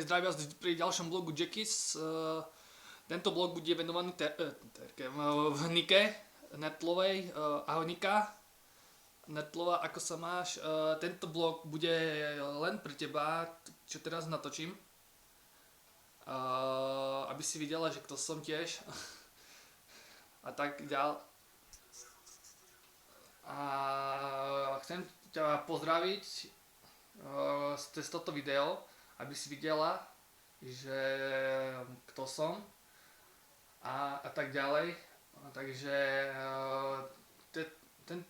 zdravím vás pri ďalšom blogu Jackys. Tento blog bude venovaný v Nike Netlovej. Ahoj Nika. Netlová, ako sa máš? Tento blog bude len pre teba, čo teraz natočím. Aby si videla, že kto som tiež. A tak ďalej. A chcem ťa pozdraviť cez toto video, aby si videla, že kto som a tak ďalej. Takže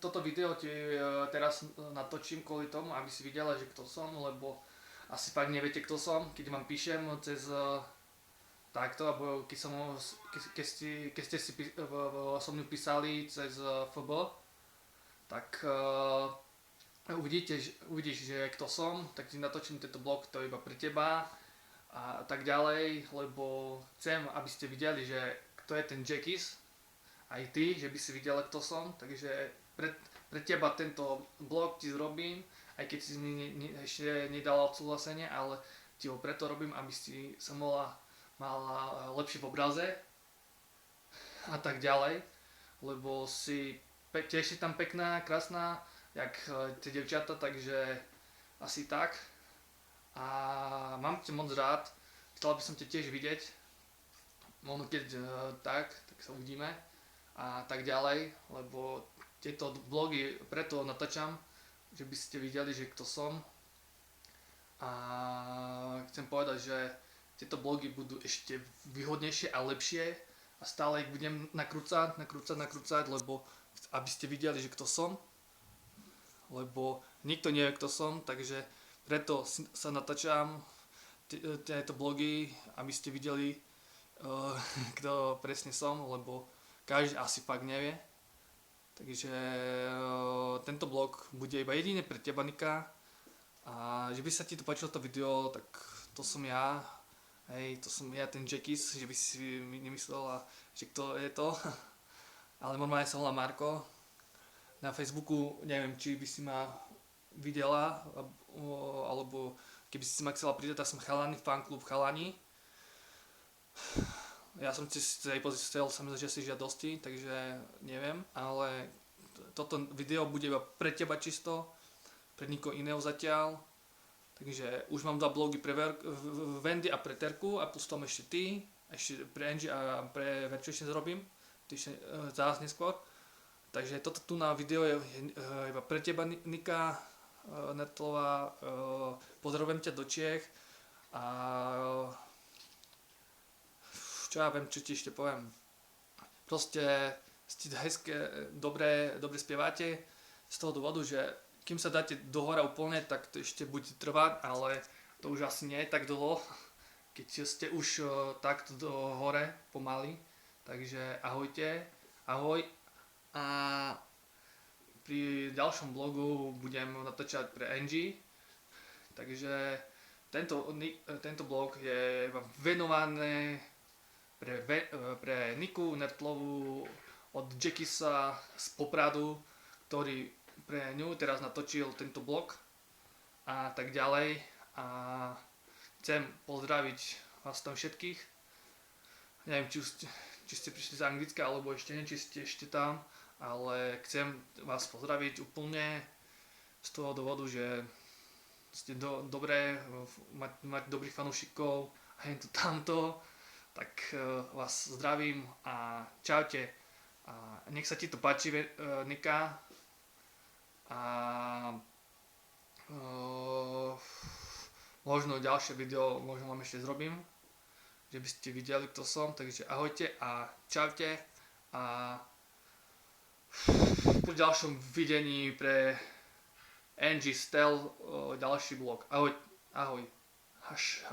toto video ti teraz natočím kvôli tomu, aby si videla, že kto som, lebo asi fakt neviete, kto som, keď vám píšem cez takto, alebo keď ste si so mnou písali cez FB, tak uvidíš, že kto som, tak ti natočím tento blog, to je iba pre teba a tak ďalej, lebo chcem, aby ste videli, že kto je ten Jackys, aj ty, že by si videla, kto som, takže pre teba tento blog ti zrobím, aj keď si mi ešte nedala odsúhlasenie, ale ti ho preto robím, aby si sa mala lepšie v obraze a tak ďalej, lebo tiež si tam pekná, krásna, jak tie devčata, takže asi tak. A mám ťa moc rád, chcela by som ťa tiež vidieť, možno keď tak sa uvidíme a tak ďalej, lebo tieto vlogy preto natáčam, že by ste videli, že kto som. A chcem povedať, že tieto vlogy budú ešte výhodnejšie a lepšie a stále ich budem nakrúcať, lebo aby ste videli, že kto som, lebo nikto nevie, kto som, takže preto sa natáčam tieto blogy, aby ste videli, kto presne som, lebo každý asi fakt nevie. Takže tento blog bude iba jedine pre teba, Nika, a že by sa ti to páčilo to video, tak to som ja, to som ja, ten Jackys, že by si nemyslela, že kto je to. Ale normálne sa volá Marko. Na Facebooku neviem, či by si ma videla, alebo keby si ma chcela pridať, tak som Chalani, fanklub Chalani. Ja som si pozrel samozrejme, že si žiadosti, takže neviem, ale toto video bude iba pre teba čisto, pre nikoho iného zatiaľ. Takže už mám 2 blogy pre Wendy a pre Terku a plus tom ešte ty, ešte pre Angie a pre Verču ešte zrobím. Zás neskôr. Takže toto tu na video je iba pre teba, Nika Netlová. Pozdravujem ťa do Čiech a čo ja viem, čo ti ešte poviem. Proste ste hezké, dobre spievate z toho dôvodu, že kým sa dáte do hora úplne, tak to ešte bude trvať, ale to už asi nie je tak dlho, keď ste už takto do hore pomaly. Takže ahojte, ahoj a pri ďalšom blogu budem natáčať pre Angie, takže tento blog je venovaný pre Niku Netlovú od Jackysa z Popradu, ktorý pre ňu teraz natočil tento blog a tak ďalej a chcem pozdraviť vás tam všetkých. Neviem, či ste prišli z Anglicka, alebo ešte nie, či ste ešte tam, ale chcem vás pozdraviť úplne z toho dôvodu, že ste dobré, mať dobrých fanúšikov a je to tamto, tak vás zdravím a čaute a nech sa ti to páči, Nika, a možno ďalšie video možno vám ešte zrobím, že by ste videli, kto som, takže ahojte a čaute a pri ďalšom videní pre Angie Stel ďalší vlog. Ahoj. Haš.